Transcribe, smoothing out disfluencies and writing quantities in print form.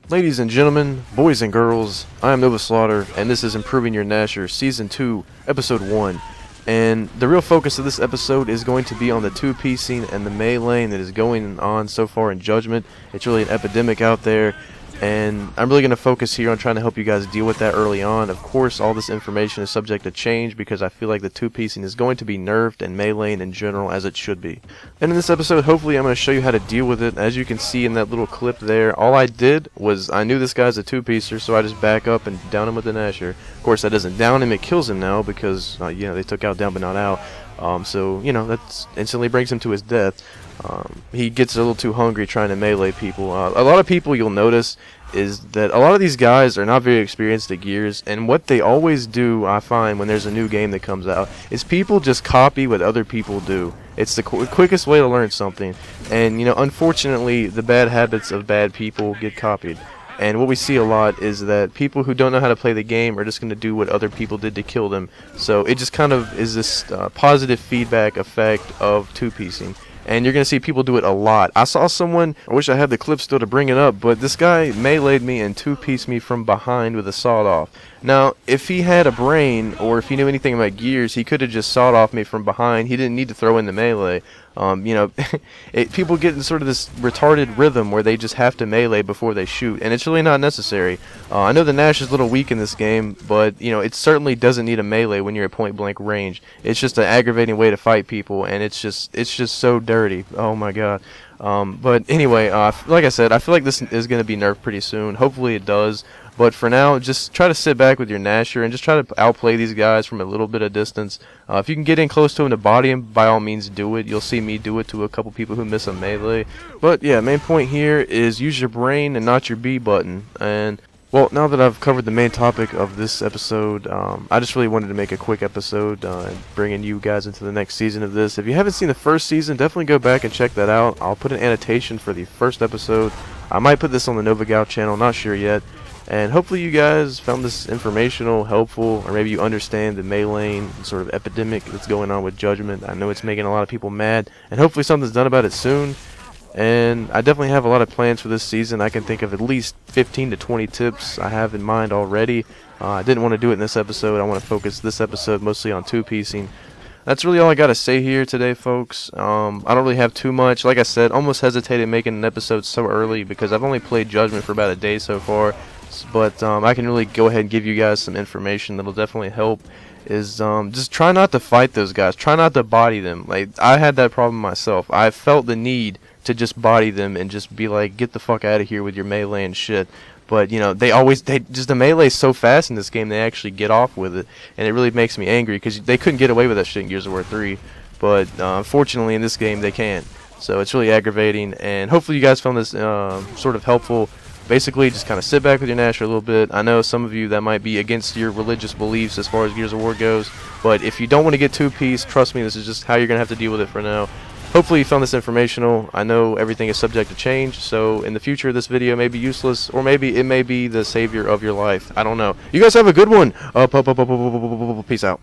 Ladies and gentlemen, boys and girls, I am Nova Slaughter, and this is Improving Your Gnasher, Season 2, Episode 1. And the real focus of this episode is going to be on the two-piecing and the meleeing that is going on so far in Judgment. It's really an epidemic out there, and I'm really going to focus here on trying to help you guys deal with that early on. Of course, all this information is subject to change because I feel like the two-piecing is going to be nerfed and meleeing in general as it should be. And in this episode, hopefully I'm going to show you how to deal with it. As you can see in that little clip there, all I did was I knew this guy's a two-piecer, so I just back up and down him with the Gnasher. Of course, that doesn't down him, it kills him now because, they took out down but not out. That instantly brings him to his death. He gets a little too hungry trying to melee people. A lot of people, you'll notice, is that a lot of these guys are not very experienced at Gears, and what they always do, I find, when there's a new game that comes out, is people just copy what other people do. It's the quickest way to learn something, and, unfortunately, the bad habits of bad people get copied. And what we see a lot is that people who don't know how to play the game are just going to do what other people did to kill them. So it just kind of is this positive feedback effect of two-piecing. And you're going to see people do it a lot. I saw someone, I wish I had the clip still to bring it up, but this guy meleeed me and two-pieced me from behind with a sawed-off. Now, if he had a brain, or if he knew anything about Gears, he could have just sawed off me from behind. He didn't need to throw in the melee. People get in sort of this retarded rhythm where they just have to melee before they shoot, and it's really not necessary. I know the Nash is a little weak in this game, but it certainly doesn't need a melee when you're at point-blank range. It's just an aggravating way to fight people, and it's just so dirty. Oh my god. But anyway, like I said, I feel like this is going to be nerfed pretty soon. Hopefully it does. But for now, just try to sit back with your Gnasher and just try to outplay these guys from a little bit of distance. If you can get in close to him to body him, by all means do it. You'll see me do it to a couple people who miss a melee. But yeah, main point here is use your brain and not your B button. And well, now that I've covered the main topic of this episode, I just really wanted to make a quick episode bringing you guys into the next season of this. If you haven't seen the first season, definitely go back and check that out. I'll put an annotation for the first episode. I might put this on the Nova Gal channel, not sure yet. And hopefully you guys found this informational, helpful, or maybe you understand the meleeing sort of epidemic that's going on with Judgment. I know it's making a lot of people mad, and hopefully something's done about it soon. And I definitely have a lot of plans for this season. I can think of at least 15 to 20 tips I have in mind already. I didn't want to do it in this episode. I want to focus this episode mostly on two-piecing. That's really all I got to say here today, folks. I don't really have too much. Like I said, almost hesitated making an episode so early because I've only played Judgment for about a day so far. But I can really go ahead and give you guys some information that'll definitely help. Is just try not to fight those guys. Try not to body them. Like, I had that problem myself. I felt the need to just body them and just be like, get the fuck out of here with your melee and shit. But the melee is so fast in this game, they actually get off with it, and it really makes me angry because they couldn't get away with that shit in Gears of War 3. But unfortunately, in this game, they can. So it's really aggravating, and hopefully you guys found this sort of helpful. Basically, just kind of sit back with your Gnasher a little bit. I know some of you that might be against your religious beliefs as far as Gears of War goes, but if you don't want to get two-piece, trust me, this is just how you're going to have to deal with it for now. Hopefully you found this informational. I know everything is subject to change, so in the future this video may be useless, or maybe it may be the savior of your life. I don't know. You guys have a good one. Peace out.